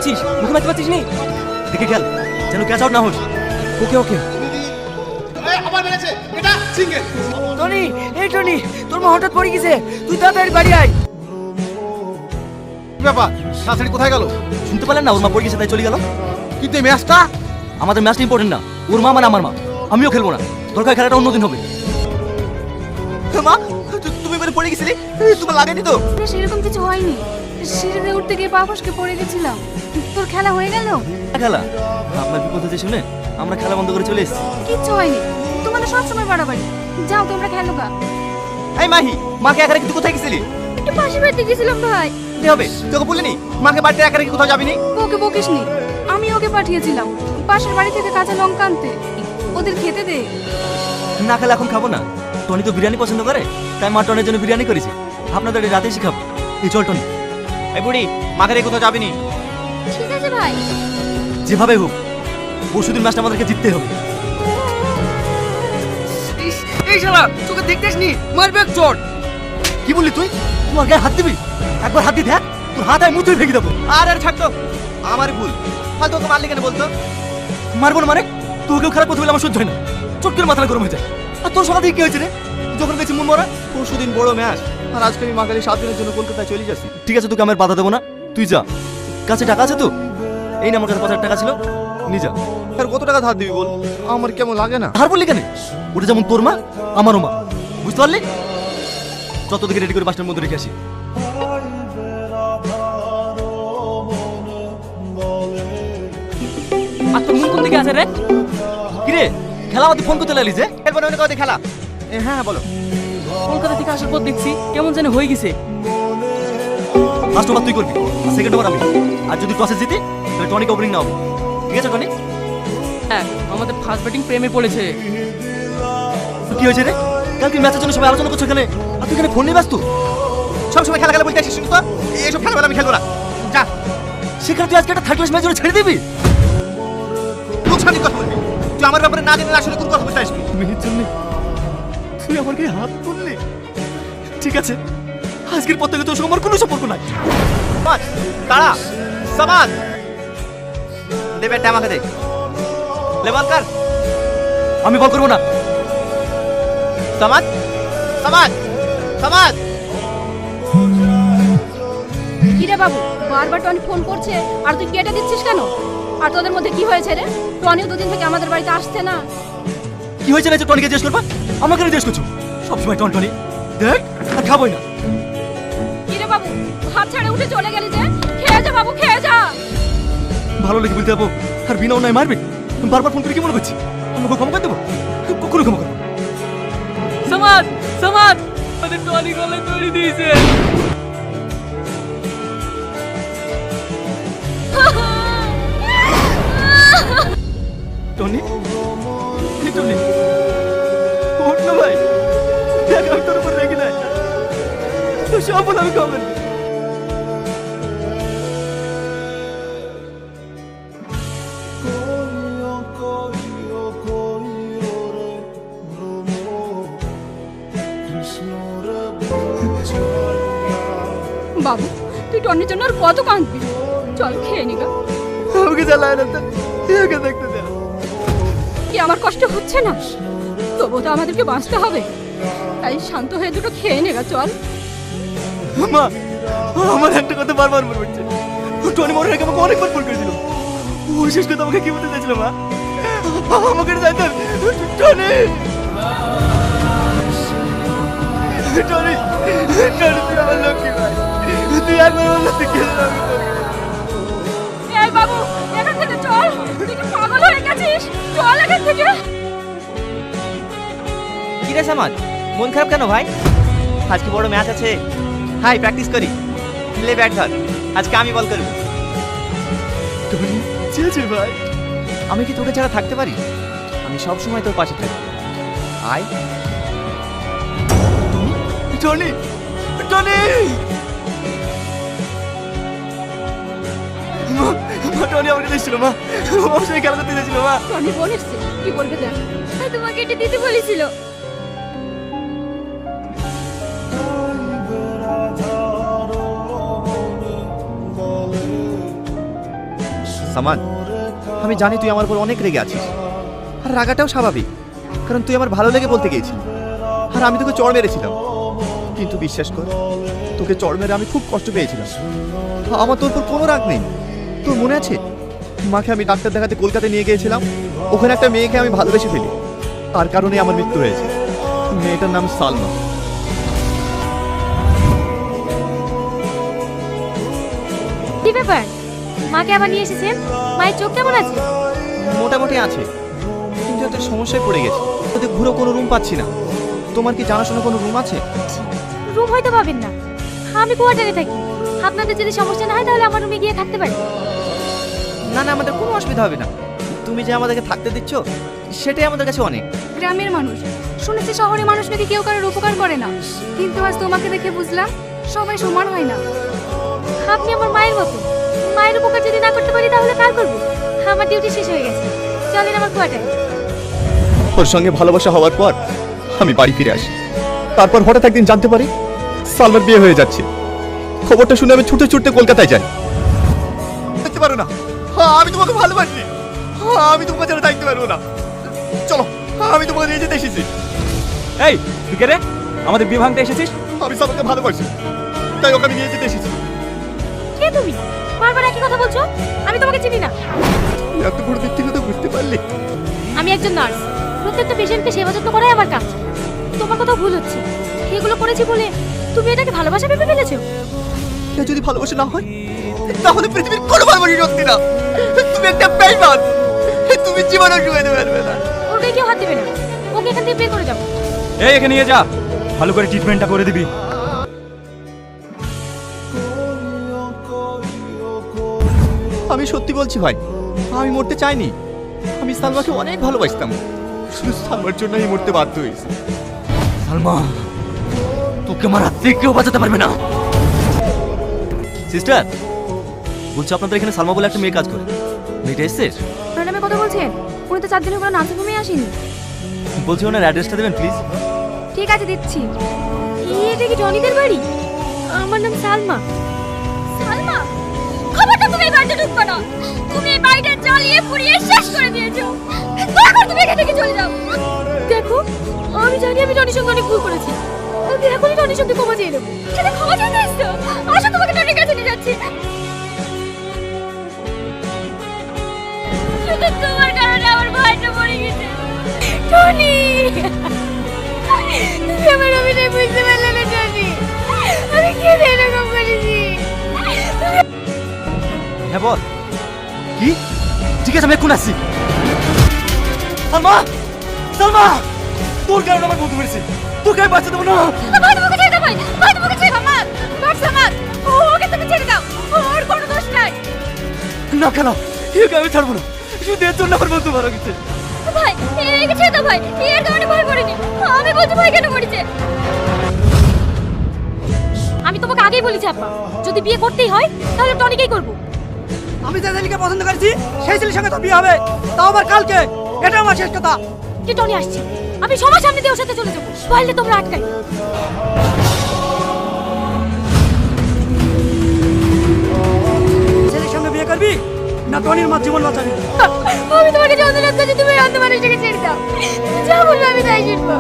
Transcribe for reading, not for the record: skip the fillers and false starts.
করছিস? মুখে মারতে পারছিস নি? দেখে খেল যেন ক্যাচ আউট না হোস। ওকে ওকে। আবার মেরেছে, এটা সিঙ্গেল। টনি, এই টনি, তোর মা হঠাৎ পড়ে গেছে, তুই তাড়াতাড়ি বাড়ি আয়। কি ব্যাপার, শাশুড়ি কোথায় গেল? শুনতে পেলেন না ওর মা পড়ে গেছে তাই চলে গেল? কিন্তু এই ম্যাচটা আমাদের ম্যাচটা ইম্পর্টেন্ট না, ওর মা মানে আমার মা। আমিও খেলবো না, দরকার খেলাটা অন্যদিন হবে। মা, তুমি মানে পড়ে গেছিলে, তোমার লাগেনি তো? সেরকম কিছু হয়নি, সিঁড়িতে উঠতে গিয়ে পা ফসকে পড়ে গেছিলাম। তোর খেলা হয়ে গেল? খেলা আপনার বিপদ হচ্ছে শুনে আমরা খেলা বন্ধ করে চলে এসেছি। কিচ্ছু হয়নি, তোমাদের সবসময় বাড়াবাড়ি। যাও তোমরা খেলো গা। এই মাহি, মাকে একা রেখে তুই কোথায় গেছিলি? একটু পাশে বাড়িতে গেছিলাম ভাই। কি হবে, তোকে বলিনি মাকে বাড়িতে একা রেখে কোথাও যাবিনি? ওকে বকিসনি, আমি ওকে পাঠিয়েছিলাম পাশের বাড়ি থেকে কাঁচা লঙ্কা আনতে। ওদের খেতে দে। না খেলে এখন খাবো না। টনি তো বিরিয়ানি পছন্দ করে, তাই মা টনের জন্য বিরিয়ানি করেছি। আপনাদের রাতে এসে খাবো। এই চল টনি। এই বুড়ি, মাকে রেখে কোথাও যাবিনি? ঠিক আছে ভাই। যেভাবে হোক পরশুদিন ম্যাচটা আমাদেরকে জিততে হবে। এই শালা, তোকে দেখতেছ নি, মারবে এক চোট। কি বললি তুই? তোমার গায়ে হাত দিবি? একবার হাত দিয়ে দেখ, তোর হাত আর মুতুই ভেঙে দেবো। আর ছাড়তো, আমার ভুল। ফালতু ওকে মারলি কেন বলতো? মারবো না মানে? তোকেও খারাপ কথা বলে আমার সহ্য হয় না। চট করে মাথা গরম হয়ে যায়। আর তোর সকাল থেকে কি হয়েছে রে? যখন গেছি মন মরা, পরশুদিন বড় ম্যাচ, আর আজকে আমি মাকালি 7 দিনের জন্য কলকাতায় চলে যাচ্ছি। ঠিক আছে, তোকে আমি আর বাধা দেবো না, তুই যা। কাছে টাকা আছে তো? এই না, আমার কাছে 5,000 টাকা ছিল, নিয়ে যা। আর কত টাকা ধার দিবি বল? আমার কেমন লাগে না। ধার বললি কেন? ওটা যেমন তোর মা আমারও মা, বুঝতে পারলি? যত দিকে রেডি করে বাসটার মধ্যে রেখে আসি। আর তোর মন কোন দিকে আছে রে? কিরে, খেলা আমাদের ফোন করতে লাগলি যে? এরপর অনেক কথা খেলা। হ্যাঁ বলো। কলকাতা থেকে আসার পর দেখছি কেমন যেন হয়ে গেছে। ফার্স্ট ওভার তুই করবি, সেকেন্ড ওভার আমি। আর যদি টসে জিতি তাহলে টনিকে ওপেনিং নাও। ঠিক আছে টনি? হ্যাঁ, আমাদের ফার্স্ট ব্যাটিং প্রেমে পড়েছে। কি হয়েছে রে? কালকে ম্যাচের জন্য সবাই আলোচনা করছো এখানে, আর তুই এখানে ফোন নিয়ে ব্যস্ত। সবসময় খেলা খেলা বলতে আসিস তো? এইসব খেলা আমি খেলবো না, যা। সেখানে তুই আজকে একটা থার্ড ক্লাস ম্যাচ জন্য ছেড়ে দিবি? লোকসানির কথা বলবি? তুই আমার ব্যাপারে না জেনে আসলে কোন কথা বলতে আসবি? মেয়ের জন্য তুই আমার গায়ে হাত তুললি? ঠিক আছে, আজকের পর থেকে তোর সঙ্গে আমার কোনো সম্পর্ক নাই। সমাজ তারা, সমাজ দে ব্যাটটা আমাকে দে। লেবল কর। আমি বল করবো না। সমাজ, সমাজ, সমাজ। কিরে বাবু, বারবার টনি ফোন করছে আর তুই কেটে দিচ্ছিস কেন? আর তোদের মধ্যে কি হয়েছে রে? টনিও দুদিন থেকে আমাদের বাড়িতে আসছে না। কি হয়েছে না যে টনিকে জিজ্ঞেস করবা? আমাকে জিজ্ঞেস করছো? সবসময় টন টনি, দেখ আর খাবোই না। কিরে বাবু, হাত ছেড়ে উঠে চলে গেলি যে? খেয়ে যা বাবু, খেয়ে যা। ভালো লেগে বলতে যাবো আর বিনা অন্যায় মারবে? বারবার ফোন করে কি মনে করছি আমাকে ক্ষমা করে দেবো? কখনো ক্ষমা করবো না। সমাজ, সমাজ, আমাদের টনি গলায় দড়ি দিয়েছে। টনি, এই টনি, ওঠ না ভাই। দেখ আমি তোর উপর রেগে নাই, তোর সব বলে আমি খাবেন। বাবু, তুই টনির জন্য আর কত কাঁদবি? চল খেয়ে নি গা। আমাকে জ্বালায় না তো, একে দেখতে দে। কি আমার কষ্ট হচ্ছে না? তবু তো আমাদেরকে বাঁচতে হবে, তাই শান্ত হয়ে দুটো খেয়ে নে গা, চল। মা, আমার একটা কথা বারবার মনে পড়ছে। টনি মনে রেখে আমাকে অনেকবার ফোন করেছিল। ও শেষ কথা আমাকে কি বলতে চাইছিল মা? আমাকে যাইতে টনি, টনি, টনি তুই আমার লক্ষ্মী ভাই। তুই একবার বললে তুই খেলে আমি তোকে। এই বাবু, এখান থেকে চল। তুই কি পাগল হয়ে গেছিস? চল এখান থেকে। কি রে সমাজ, মন খারাপ কেন ভাই? আজকে বড় ম্যাচ আছে, হাই প্র্যাকটিস করি। লে ব্যাট ধর, আজকে আমি বল করব। ভাই, আমি কি তোকে ছাড়া থাকতে পারি? আমি সব সময় তোর পাশে থাকি। আয় টনি, টনি। মা, টনি আমাকে দিয়েছিল মা, ওর সঙ্গে খেলা করতে দিয়েছিল মা। টনি বলেছে কি বলবে দেখ। তোমাকে এটা দিতে বলেছিল। সামান, আমি জানি তুই আমার উপর অনেক রেগে আছিস, আর রাগাটাও স্বাভাবিক, কারণ তুই আমার ভালো লেগে বলতে গিয়েছিলি, আর আমি তোকে চড় মেরেছিলাম। কিন্তু বিশ্বাস কর, তোকে চড় মেরে আমি খুব কষ্ট পেয়েছিলাম। আমার তোর উপর কোনো রাগ নেই। তোর মনে আছে মাকে আমি ডাক্তার দেখাতে কলকাতায় নিয়ে গিয়েছিলাম, ওখানে একটা মেয়েকে আমি ভালোবেসে ফেলি, তার কারণে আমার মৃত্যু হয়েছে। মেয়েটার নাম সালমা। কি ব্যাপার, মাকে আবার নিয়ে এসেছেন? মায়ের চোখ কেমন আছে? মোটামুটি আছে, কিন্তু একটা সমস্যায় পড়ে গেছে। ওদের ঘুরো কোনো রুম পাচ্ছি না। তোমার কি জানাশোনা কোনো রুম আছে? রুম হয়তো পাবেন না, আমি কোয়ার্টারে থাকি। আপনাদের যদি সমস্যা না হয় তাহলে আমার রুমে গিয়ে থাকতে পারেন। না না, আমাদের কোনো অসুবিধা হবে না। তুমি যে আমাদেরকে থাকতে দিচ্ছ সেটাই আমাদের কাছে অনেক। গ্রামের মানুষ, শুনেছি শহরে মানুষ নাকি কেউ কারোর উপকার করে না, কিন্তু আজ তোমাকে দেখে বুঝলাম সবাই সমান হয় না। আপনি আমার মায়ের মতো, মায়ের উপকার যদি না করতে পারি তাহলে কার করবো? আমার ডিউটি শেষ হয়ে গেছে, চলেন আমার কোয়ার্টারে। ওর সঙ্গে ভালোবাসা হওয়ার পর আমি বাড়ি ফিরে আসি। তারপর হঠাৎ একদিন জানতে পারি সালমার বিয়ে হয়ে যাচ্ছে। খবরটা শুনে আমি ছুটে ছুটে কলকাতায় যাই। দেখতে পারো না, আমি তোমাকে ভালোবাসি। আমি তোমাকে ছাড়া থাকতে পারবো না। চলো, আমি তোমাকে নিয়ে যেতে এসেছি। এই তুই কে রে? আমাদের বিয়ে ভাঙতে এসেছিস? আমি সালমাকে ভালোবাসি, তাই ওকে আমি নিয়ে যেতে এসেছি। কে তুমি? বারবার একই কথা বলছো, আমি তোমাকে চিনি না। এত বড় মিথ্যে কথা বুঝতে পারলে? আমি একজন নার্স, প্রত্যেকটা পেশেন্টকে সেবা যত্ন করাই আমার কাজ। তোমার কথা ভুল হচ্ছে, এগুলো করেছি বলে তুমি এটাকে ভালোবাসা ভেবে ফেলেছো। কেউ যদি ভালোবাসা না হয় তাহলে পৃথিবীর কোনো ভালোবাসি সত্যি না। তুমি একটা বেঈমান, তুমি জীবনও শুয়ে পারবে না। ওর গায়ে কেউ হাত দেবে না, ওকে এখান থেকে বের করে যাবো। এই এখানে নিয়ে যা, ভালো করে ট্রিটমেন্টটা করে দিবি। আমি সত্যি বলছি ভাই, আমি মরতে চাইনি। আমি সালমাকে অনেক ভালোবাসতাম, শুধু সালমার জন্য আমি মরতে বাধ্য হয়েছি। সালমা, তোকে আমার হাত থেকে কেউ বাঁচাতে পারবে না। সিস্টার, বলছো আপনাদের এখানে সালমা বলে একটা মেয়ে কাজ করে, মেয়েটা এসছে? ওনার নামে কথা বলছেন? উনি তো 4 দিনের কোনো নার্সিং হোমে আসেনি। বলছি ওনার অ্যাড্রেসটা দেবেন প্লিজ। ঠিক আছে, দিচ্ছি। এটা কি জনিদের বাড়ি? আমার নাম সালমা। সালমা, খবরদার তুমি এই বাড়িতে ঢুকবে না। তুমি এই বাড়িটা জ্বালিয়ে পুড়িয়ে শেষ করে দিয়েছো। দয়া করে তুমি এখান থেকে চলে যাও। দেখো, আমি জানি আমি টনির সঙ্গে অনেক ভুল করেছি। আমি এখনই টনির সঙ্গে ক্ষমা চেয়ে নেবো। সেটা ক্ষমা চাইতে এসছো? আসো, তোমাকে টনির কাছে নিয়ে যাচ্ছি। শুধু তোমার কারণে আমার ভাইটা মরে গেছে। টনি, তুমি আমার অভিনয় বুঝতে পারলে না টনি। আমি কি এরকম করেছি? হ্যাঁ বল, কি? ঠিক আছে আমি এখন আসছি। সালমা, সালমা, তোর কারণে আমার বন্ধু মেরেছে, তোকে আমি বাঁচাতে দেবো না। ভাই তোমাকে ছেড়ে দাও, ভাই তোমাকে ছেড়ে দাও। আমার আমার ওকে তুমি ছেড়ে দাও, ওর কোনো দোষ নাই। না কেন, একে আমি ছাড়বো না, শুধু এর জন্য আমার বন্ধু মারা গেছে। ভাই একে ছেড়ে দাও, ভাই এর কারণে ভয় করিনি। আমি বলছি ভাই কেন মরেছে। আমি তোমাকে আগেই বলেছি আপা, যদি বিয়ে করতেই হয় তাহলে টনিকেই করবো। আমি যে ছেলেকে পছন্দ করেছি সেই ছেলের সঙ্গে তো বিয়ে হবে, তাও আবার কালকে। এটা আমার শেষ কথা। কি টনি আসছে, আমি সবার সামনে দিয়ে ওর সাথে চলে যাবো, পারলে তোমরা আটকাই। ছেলের সঙ্গে বিয়ে করবি না টনির মা জীবন বাঁচাবি? আমি তোমাকে যে অনুরোধ করছি তুমি অন্য মানুষটাকে ছেড়ে দাও। যা বলবো আমি তাই শুনবো।